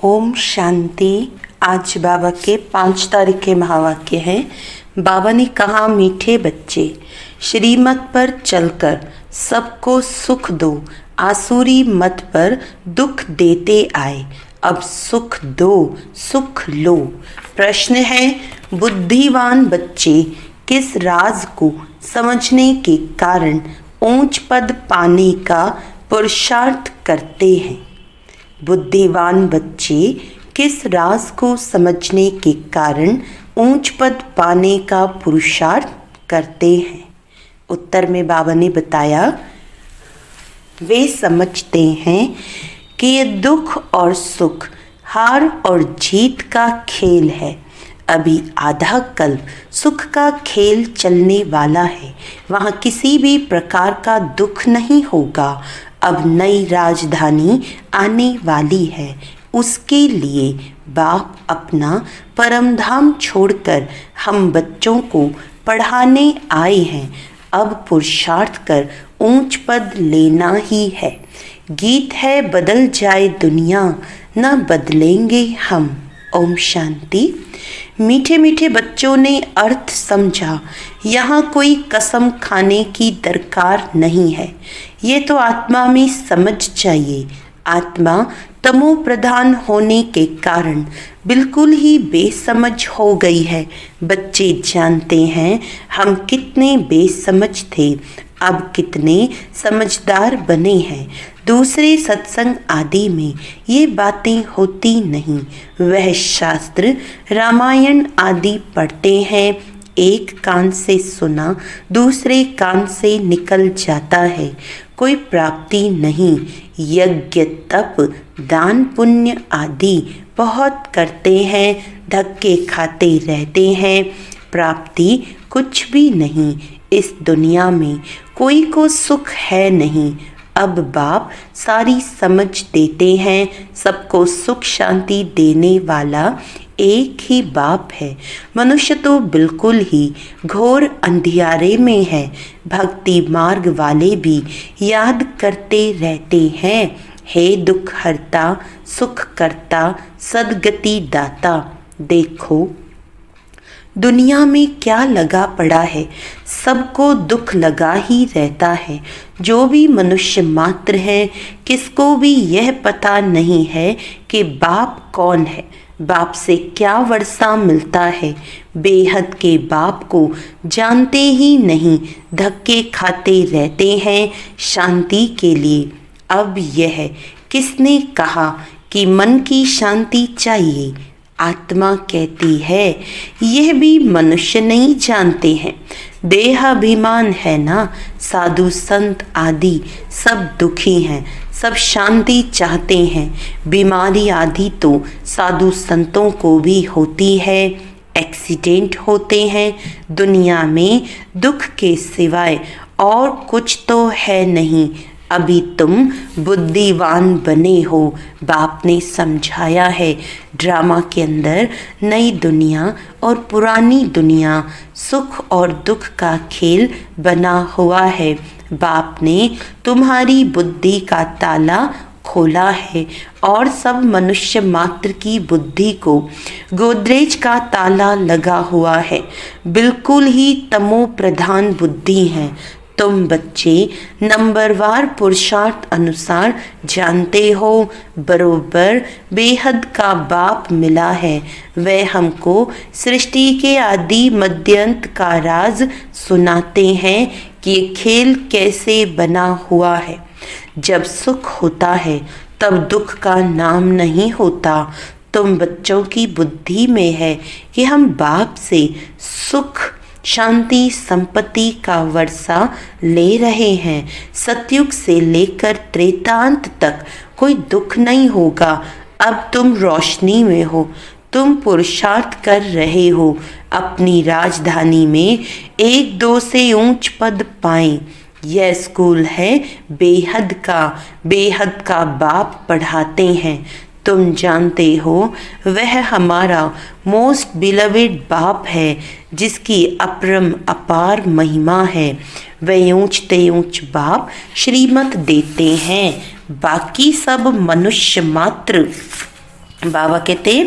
ओम शांति। आज बाबा के 5 तारीख के महावाक्य हैं। बाबा ने कहा, मीठे बच्चे, श्रीमत पर चलकर सबको सुख दो, आसुरी मत पर दुख देते आए, अब सुख दो, सुख लो। प्रश्न है, बुद्धिवान बच्चे किस राज को समझने के कारण ऊंच पद पाने का पुरुषार्थ करते हैं? बुद्धिवान बच्चे किस राज को समझने के कारण ऊंच पद पाने का पुरुषार्थ करते हैं? उत्तर में बाबा ने बताया, वे समझते हैं कि ये दुख और सुख, हार और जीत का खेल है। अभी आधा कल्प सुख का खेल चलने वाला है, वहाँ किसी भी प्रकार का दुख नहीं होगा। अब नई राजधानी आने वाली है, उसके लिए बाप अपना परम धाम छोड़कर हम बच्चों को पढ़ाने आए हैं। अब पुरुषार्थ कर ऊंच पद लेना ही है। गीत है, बदल जाए दुनिया, न बदलेंगे हम। ओम शांति। मीठे मीठे बच्चों ने अर्थ समझा। यहाँ कोई कसम खाने की दरकार नहीं है, ये तो आत्मा में समझ चाहिए। आत्मा तमो प्रधान होने के कारण बिल्कुल ही बेसमझ हो गई है। बच्चे जानते हैं हम कितने बेसमझ थे, अब कितने समझदार बने हैं। दूसरे सत्संग आदि में ये बातें होती नहीं। वह शास्त्र रामायण आदि पढ़ते हैं, एक कान से सुना दूसरे कान से निकल जाता है, कोई प्राप्ति नहीं। यज्ञ तप दान पुण्य आदि बहुत करते हैं, धक्के खाते रहते हैं, प्राप्ति कुछ भी नहीं। इस दुनिया में कोई को सुख है नहीं। अब बाप सारी समझ देते हैं, सबको सुख शांति देने वाला एक ही बाप है। मनुष्य तो बिल्कुल ही घोर अंधियारे में है। भक्ति मार्ग वाले भी याद करते रहते हैं, हे दुख हरता, सुख करता, सद्गति दाता। देखो दुनिया में क्या लगा पड़ा है, सबको दुख लगा ही रहता है। जो भी मनुष्य मात्र है, किसको भी यह पता नहीं है कि बाप कौन है, बाप से क्या वर्षा मिलता है। बेहद के बाप को जानते ही नहीं, धक्के खाते रहते हैं शांति के लिए। अब यह किसने कहा कि मन की शांति चाहिए? आत्मा कहती है, यह भी मनुष्य नहीं जानते हैं। देहाभिमान है ना, साधु संत आदि सब दुखी हैं, सब शांति चाहते हैं। बीमारी आदि तो साधु संतों को भी होती है, एक्सीडेंट होते हैं। दुनिया में दुख के सिवाय और कुछ तो है नहीं। अभी तुम बुद्धिवान बने हो, बाप ने समझाया है। ड्रामा के अंदर नई दुनिया और पुरानी दुनिया, सुख और दुख का खेल बना हुआ है। बाप ने तुम्हारी बुद्धि का ताला खोला है और सब मनुष्य मात्र की बुद्धि को गोदरेज का ताला लगा हुआ है। बिल्कुल ही तमो प्रधान बुद्धि है। तुम बच्चे नंबरवार पुरुषार्थ अनुसार जानते हो, बरोबर बेहद का बाप मिला है। वह हमको सृष्टि के आदि मध्यंत का राज सुनाते हैं कि ये खेल कैसे बना हुआ है। जब सुख होता है तब दुख का नाम नहीं होता। तुम बच्चों की बुद्धि में है कि हम बाप से सुख शांति संपत्ति का वर्षा ले रहे हैं। सतयुग से लेकर त्रेतांत तक कोई दुख नहीं होगा। अब तुम रोशनी में हो, तुम पुरुषार्थ कर रहे हो अपनी राजधानी में 1-2 से ऊंच पद पाएं। यह स्कूल है बेहद का, बेहद का बाप पढ़ाते हैं। तुम जानते हो वह हमारा मोस्ट बिलवेड बाप है, जिसकी अपरम अपार महिमा है। वह ऊंचते ऊंच बाप श्रीमत देते हैं, बाकी सब मनुष्य मात्र। बाबा कहते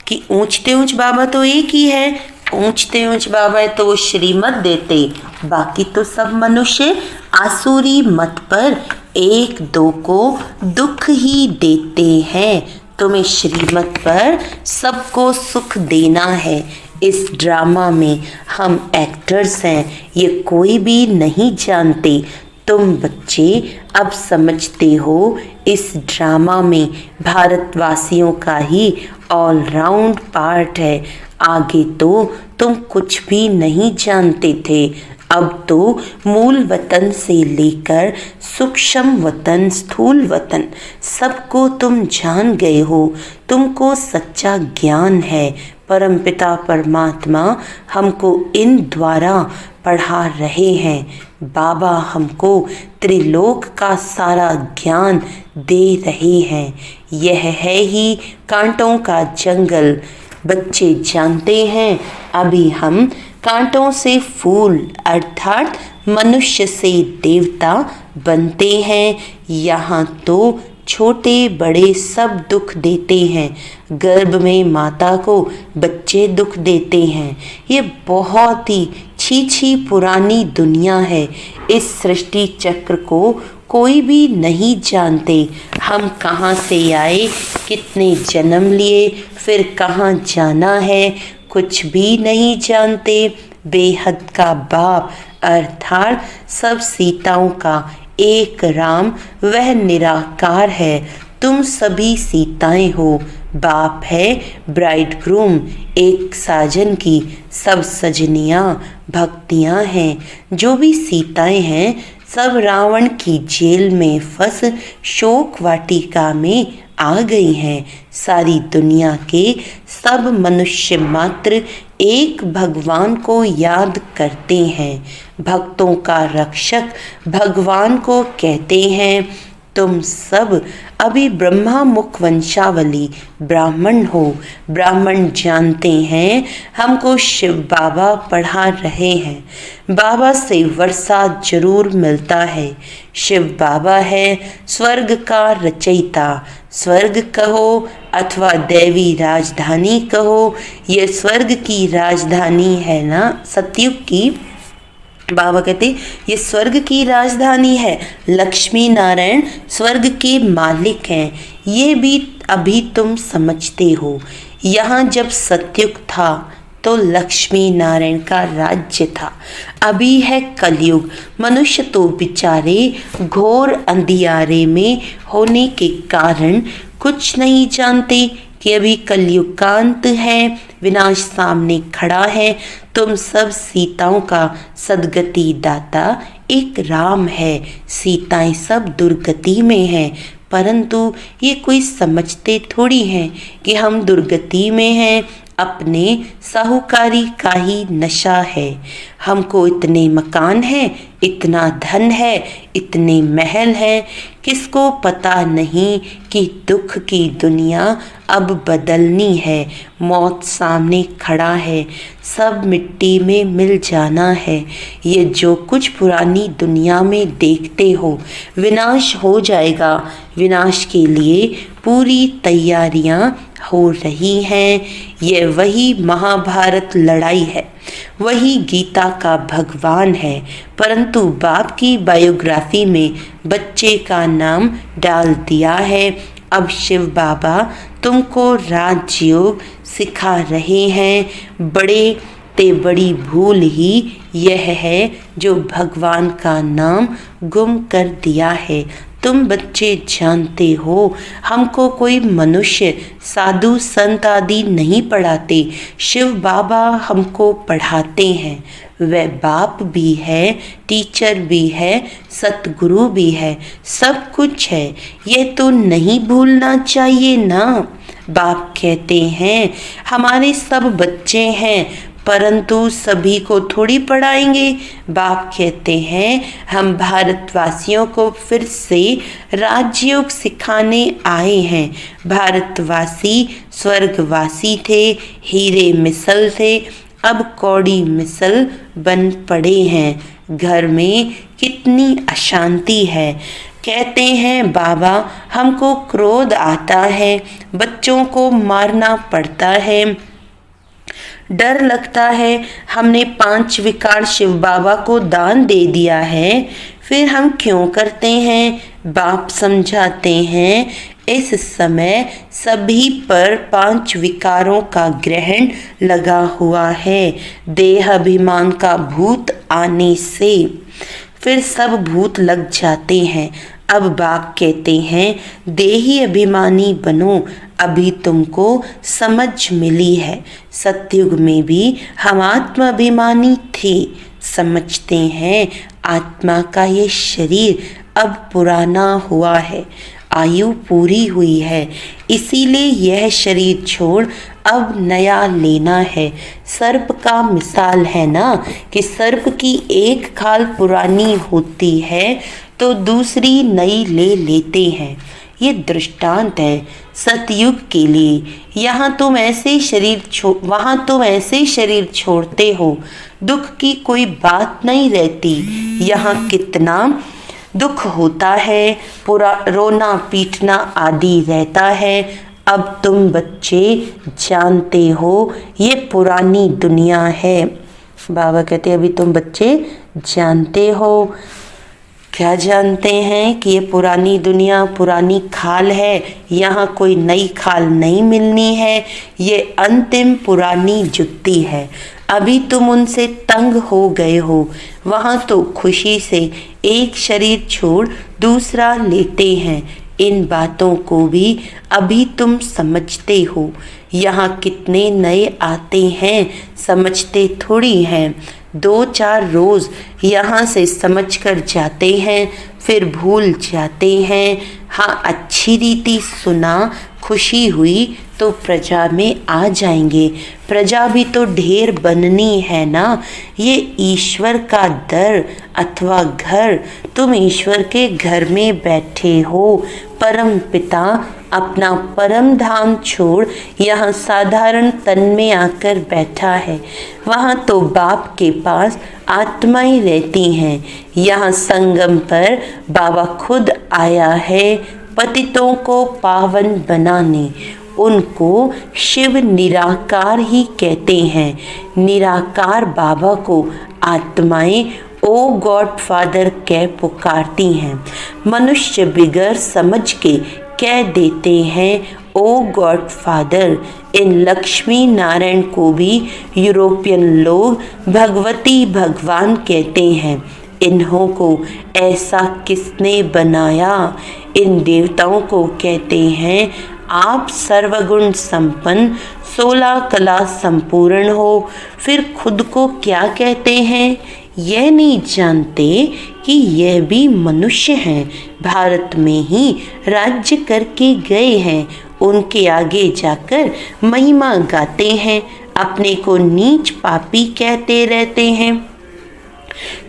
कि ऊंचते ऊंच बाबा तो एक ही है, ऊंचते ऊंच बाबा है तो वो श्रीमत देते, बाकी तो सब मनुष्य आसुरी मत पर एक दो को दुख ही देते हैं। तुम्हें श्रीमत पर सबको सुख देना है। इस ड्रामा में हम एक्टर्स हैं, ये कोई भी नहीं जानते। तुम बच्चे अब समझते हो इस ड्रामा में भारतवासियों का ही ऑलराउंड पार्ट है। आगे तो तुम कुछ भी नहीं जानते थे, अब तो मूल वतन से लेकर सूक्ष्म वतन, स्थूल वतन, सबको तुम जान गए हो। तुमको सच्चा ज्ञान है। परमपिता परमात्मा हमको इन द्वारा पढ़ा रहे हैं। बाबा हमको त्रिलोक का सारा ज्ञान दे रहे हैं। यह है ही कांटों का जंगल। बच्चे जानते हैं अभी हम कांटों से फूल अर्थात मनुष्य से देवता बनते हैं। यहाँ तो छोटे बड़े सब दुख देते हैं। गर्भ में माता को बच्चे दुख देते हैं। ये बहुत ही छी पुरानी दुनिया है। इस सृष्टि चक्र को कोई भी नहीं जानते। हम कहाँ से आए, कितने जन्म लिए, फिर कहाँ जाना है, कुछ भी नहीं जानते। बेहद का बाप अर्थात सब सीताओं का एक राम वह निराकार है। तुम सभी सीताएं हो। बाप है ब्राइड ग्रूम, एक साजन की सब सजनियाँ भक्तियाँ हैं। जो भी सीताएं हैं सब रावण की जेल में फंस शोक वाटिका में आ गई हैं। सारी दुनिया के सब मनुष्य मात्र एक भगवान को याद करते हैं। भक्तों का रक्षक भगवान को कहते हैं। तुम सब अभी ब्रह्मा मुख वंशावली ब्राह्मण हो। ब्राह्मण जानते हैं हमको शिव बाबा पढ़ा रहे हैं। बाबा से वर्षा जरूर मिलता है। शिव बाबा है स्वर्ग का रचयिता। स्वर्ग कहो अथवा दैवी राजधानी कहो, ये स्वर्ग की राजधानी है ना सतयुग की। बाबा कहते ये स्वर्ग की राजधानी है। लक्ष्मी नारायण स्वर्ग के मालिक हैं। ये भी अभी तुम समझते हो। यहाँ जब सतयुग था तो लक्ष्मी नारायण का राज्य था। अभी है कलयुग। मनुष्य तो बेचारे घोर अंधियारे में होने के कारण कुछ नहीं जानते कि अभी कलयुग का अंत है, विनाश सामने खड़ा है। तुम सब सीताओं का सदगति दाता एक राम है। सीताएं सब दुर्गति में हैं, परंतु ये कोई समझते थोड़ी हैं कि हम दुर्गति में हैं। अपने साहूकारी का ही नशा है। हमको इतने मकान हैं, इतना धन है, इतने महल हैं। किसको पता नहीं कि दुख की दुनिया अब बदलनी है। मौत सामने खड़ा है, सब मिट्टी में मिल जाना है। ये जो कुछ पुरानी दुनिया में देखते हो विनाश हो जाएगा। विनाश के लिए पूरी तैयारियां हो रही हैं। ये वही महाभारत लड़ाई है, वही गीता का भगवान है। परंतु बाप की बायोग्राफी में बच्चे का नाम डाल दिया है। अब शिव बाबा तुमको राजयोग सिखा रहे हैं। बड़े ते बड़ी भूल ही यह है जो भगवान का नाम गुम कर दिया है। तुम बच्चे जानते हो हमको कोई मनुष्य साधु संत आदि नहीं पढ़ाते। शिव बाबा हमको पढ़ाते हैं। वह बाप भी है, टीचर भी है, सतगुरु भी है, सब कुछ है। ये तो नहीं भूलना चाहिए ना। बाप कहते हैं हमारे सब बच्चे हैं, परंतु सभी को थोड़ी पढ़ाएंगे। बाप कहते हैं हम भारतवासियों को फिर से राजयोग सिखाने आए हैं। भारतवासी स्वर्गवासी थे, हीरे मिसल थे, अब कौड़ी मिसल बन पड़े हैं। घर में कितनी अशांति है। कहते हैं बाबा हमको क्रोध आता है, बच्चों को मारना पड़ता है, डर लगता है। हमने 5 विकार शिव बाबा को दान दे दिया है, फिर हम क्यों करते हैं? बाप समझाते हैं इस समय सभी पर 5 विकारों का ग्रहण लगा हुआ है। देह अभिमान का भूत आने से फिर सब भूत लग जाते हैं। अब बाप कहते हैं देही अभिमानी बनो, अभी तुमको समझ मिली है। सतयुग में भी हम आत्मा अभिमानी थे। समझते हैं आत्मा का ये शरीर अब पुराना हुआ है, आयु पूरी हुई है, इसीलिए यह शरीर छोड़ अब नया लेना है। सर्प का मिसाल है ना कि सर्प की एक खाल पुरानी होती है तो दूसरी नई ले लेते हैं। ये दृष्टांत है सतयुग के लिए। यहाँ तुम ऐसे वहाँ तुम ऐसे शरीर छोड़ते हो, दुख की कोई बात नहीं रहती। यहाँ कितना दुख होता है, पूरा रोना पीटना आदि रहता है। अब तुम बच्चे जानते हो ये पुरानी दुनिया है। बाबा कहते अभी तुम बच्चे जानते हो। क्या जानते हैं कि ये पुरानी दुनिया पुरानी खाल है, यहाँ कोई नई खाल नहीं मिलनी है। ये अंतिम पुरानी जुत्ती है। अभी तुम उनसे तंग हो गए हो। वहाँ तो खुशी से एक शरीर छोड़ दूसरा लेते हैं। इन बातों को भी अभी तुम समझते हो। यहाँ कितने नए आते हैं समझते थोड़ी हैं। 2-4 रोज यहाँ से समझ कर जाते हैं, फिर भूल जाते हैं। हाँ, अच्छी रीति सुना, खुशी हुई तो प्रजा में आ जाएंगे। प्रजा भी तो ढेर बननी है ना। ये ईश्वर का दर अथवा घर, तुम ईश्वर के घर में बैठे हो। परम पिता अपना परम धाम छोड़ यहाँ साधारण तन में आकर बैठा है। वहाँ तो बाप के पास आत्माएं रहती हैं। यहाँ संगम पर बाबा खुद आया है पतितों को पावन बनाने। उनको शिव निराकार ही कहते हैं। निराकार बाबा को आत्माएं ओ गॉड फादर कह पुकारती हैं। मनुष्य बिगर समझ के कह देते हैं ओ गॉड फादर। इन लक्ष्मी नारायण को भी यूरोपियन लोग भगवती भगवान कहते हैं। इन्हों को ऐसा किसने बनाया? इन देवताओं को कहते हैं आप सर्वगुण संपन्न 16 कला संपूर्ण हो। फिर खुद को क्या कहते हैं? यह नहीं जानते कि यह भी मनुष्य हैं, भारत में ही राज्य करके गए हैं। उनके आगे जाकर महिमा गाते हैं, अपने को नीच पापी कहते रहते हैं।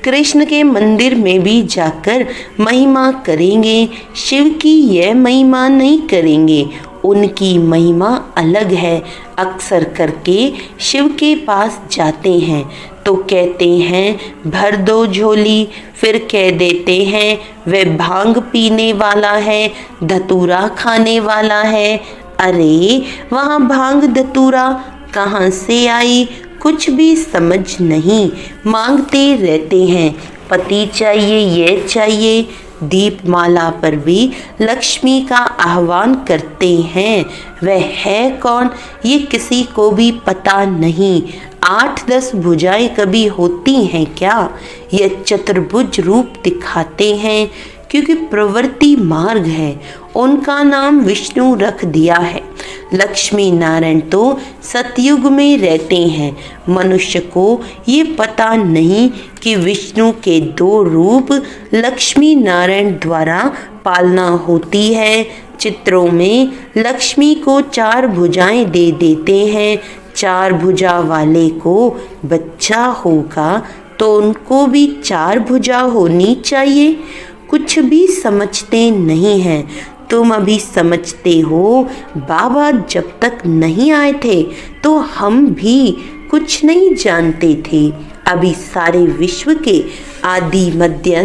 कृष्ण के मंदिर में भी जाकर महिमा करेंगे, शिव की यह महिमा नहीं करेंगे। उनकी महिमा अलग है। अक्सर करके शिव के पास जाते हैं तो कहते हैं भर दो झोली, फिर कह देते हैं वह भांग पीने वाला है, धतूरा खाने वाला है। अरे वहाँ भांग धतूरा कहाँ से आई? कुछ भी समझ नहीं। मांगते रहते हैं पति चाहिए, ये चाहिए। दीपमाला पर भी लक्ष्मी का आह्वान करते हैं। वह है कौन ये किसी को भी पता नहीं। 8-10 भुजाएं कभी होती हैं क्या? यह चतुर्भुज रूप दिखाते हैं क्योंकि प्रवृत्ति मार्ग है। उनका नाम विष्णु रख दिया है। लक्ष्मी नारायण तो सतयुग में रहते हैं। मनुष्य को ये पता नहीं कि विष्णु के 2 रूप लक्ष्मी नारायण द्वारा पालना होती है। चित्रों में लक्ष्मी को 4 भुजाएं दे देते हैं, चार भुजा वाले को बच्चा होगा तो उनको भी चार भुजा होनी चाहिए। कुछ भी समझते नहीं हैं। तुम अभी समझते हो बाबा जब तक नहीं आए थे तो हम भी कुछ नहीं जानते थे। अभी सारे विश्व के आदि मध्य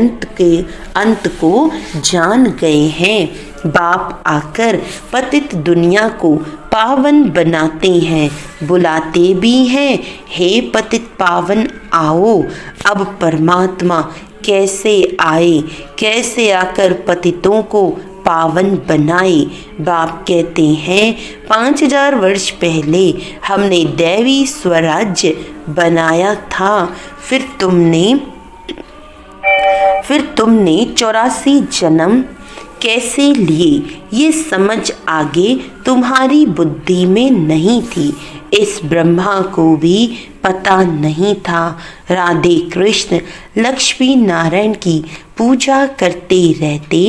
अंत को जान गए हैं। बाप आकर पतित दुनिया को पावन बनाते हैं, बुलाते भी हैं, हे पतित पावन आओ। अब परमात्मा कैसे आए, कैसे आकर पतितों को पावन बनाए। बाप कहते हैं 5000 वर्ष पहले हमने दैवी स्वराज्य बनाया था। फिर तुमने 84 जन्म कैसे लिए, ये समझ आगे तुम्हारी बुद्धि में नहीं थी। इस ब्रह्मा को भी पता नहीं था। राधे कृष्ण लक्ष्मी नारायण की पूजा करते रहते,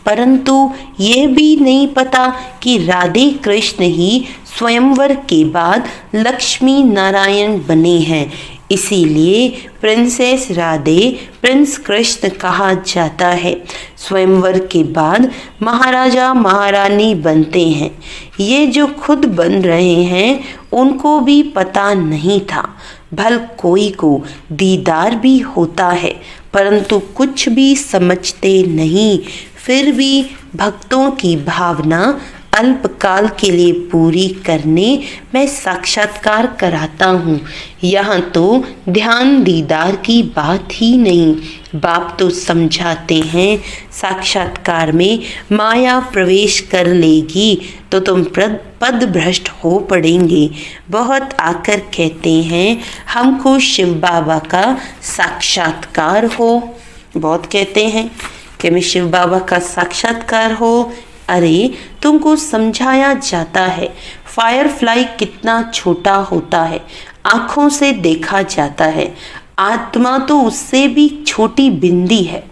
परंतु ये भी नहीं पता कि राधे कृष्ण ही स्वयंवर के बाद लक्ष्मी नारायण बने हैं। इसीलिए प्रिंसेस राधे प्रिंस कृष्ण कहा जाता है। स्वयंवर के बाद महाराजा महारानी बनते हैं। ये जो खुद बन रहे हैं उनको भी पता नहीं था। भल कोई को दीदार भी होता है, परंतु कुछ भी समझते नहीं। फिर भी भक्तों की भावना अल्पकाल के लिए पूरी करने मैं साक्षात्कार कराता हूँ। यहाँ तो ध्यान दीदार की बात ही नहीं। बाप तो समझाते हैं साक्षात्कार में माया प्रवेश कर लेगी तो तुम पद भ्रष्ट हो पड़ेंगे। बहुत आकर कहते हैं हमको शिव बाबा का साक्षात्कार हो। बहुत कहते हैं कि मैं शिव बाबा का साक्षात्कार हो। अरे तुमको समझाया जाता है फायरफ्लाई कितना छोटा होता है, आँखों से देखा जाता है। आत्मा तो उससे भी छोटी बिंदी है।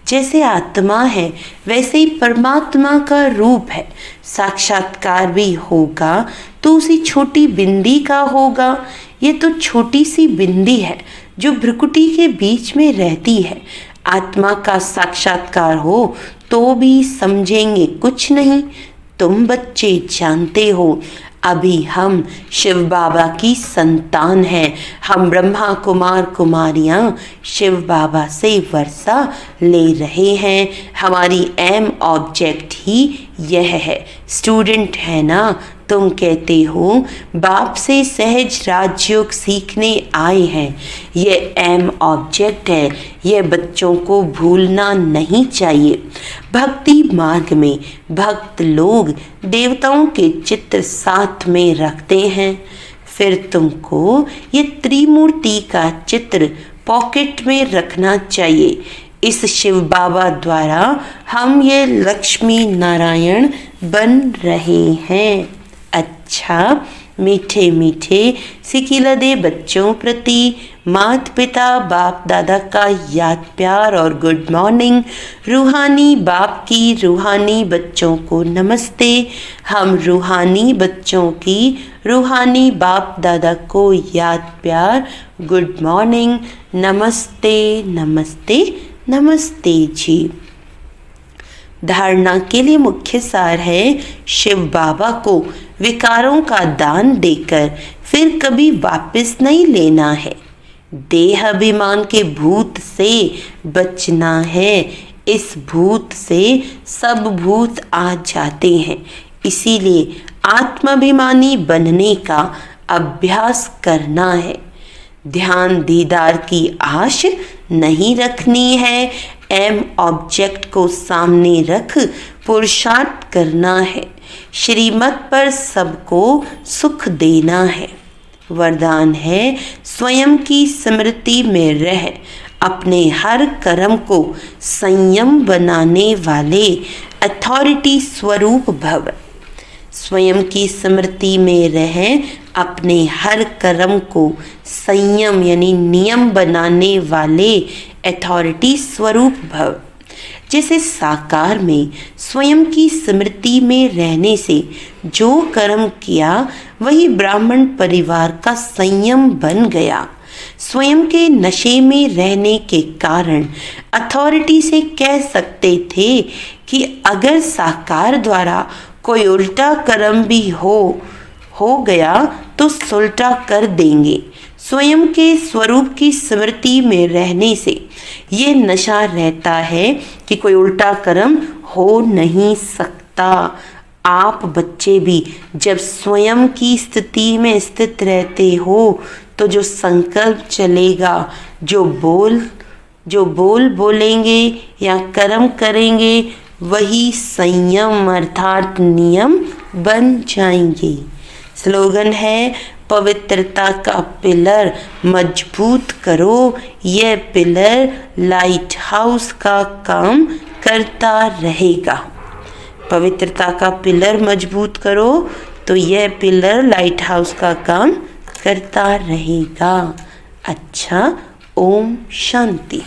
जैसे आत्मा है वैसे ही परमात्मा का रूप है। साक्षात्कार भी होगा तो उसी छोटी बिंदी का होगा। ये तो छोटी सी बिंदी है जो भ्रुकुटी के बीच में रहती है। आत्मा का साक्षात्कार हो तो भी समझेंगे कुछ नहीं। तुम बच्चे जानते हो अभी हम शिव बाबा की संतान हैं। हम ब्रह्मा कुमार कुमारियाँ शिव बाबा से वर्षा ले रहे हैं। हमारी एम ऑब्जेक्ट ही यह है। स्टूडेंट है ना, तुम कहते हो बाप से सहज राजयोग सीखने आए हैं। ये एम ऑब्जेक्ट है, ये बच्चों को भूलना नहीं चाहिए। भक्ति मार्ग में भक्त लोग देवताओं के चित्र साथ में रखते हैं। फिर तुमको ये त्रिमूर्ति का चित्र पॉकेट में रखना चाहिए। इस शिव बाबा द्वारा हम ये लक्ष्मी नारायण बन रहे हैं। अच्छा, मीठे मीठे सिकिलदे बच्चों प्रति माता पिता बाप दादा का याद प्यार और गुड मॉर्निंग। रूहानी बाप की रूहानी बच्चों को नमस्ते। हम रूहानी बच्चों की रूहानी बाप दादा को याद प्यार गुड मॉर्निंग। नमस्ते नमस्ते नमस्ते जी। धारणा के लिए मुख्य सार है शिव बाबा को विकारों का दान देकर फिर कभी वापस नहीं लेना है। देह अभिमान के भूत से बचना है। इस भूत से सब भूत आ जाते हैं। इसीलिए आत्माभिमानी बनने का अभ्यास करना है। ध्यान दीदार की आश नहीं रखनी है। एम ऑब्जेक्ट को सामने रख पुरुषार्थ करना है। श्रीमत पर सबको सुख देना है। वरदान है स्वयं की स्मृति में रह अपने हर कर्म को संयम बनाने वाले अथॉरिटी स्वरूप भव। स्वयं की स्मृति में रह अपने हर कर्म को संयम यानी नियम बनाने वाले अथॉरिटी स्वरूप भव। जैसे साकार में स्वयं की स्मृति में रहने से जो कर्म किया वही ब्राह्मण परिवार का संयम बन गया। स्वयं के नशे में रहने के कारण अथॉरिटी से कह सकते थे कि अगर साकार द्वारा कोई उल्टा कर्म भी हो गया तो सुलटा कर देंगे। स्वयं के स्वरूप की स्मृति में रहने से ये नशा रहता है कि कोई उल्टा कर्म हो नहीं सकता। आप बच्चे भी जब स्वयं की स्थिति में स्थित रहते हो तो जो संकल्प चलेगा, जो बोल बोलेंगे या कर्म करेंगे वही संयम अर्थात नियम बन जाएंगे। स्लोगन है, पवित्रता का पिलर मजबूत करो, यह पिलर लाइट हाउस का काम करता रहेगा। पवित्रता का पिलर मजबूत करो तो यह पिलर लाइट हाउस का काम करता रहेगा। अच्छा, ओम शांति।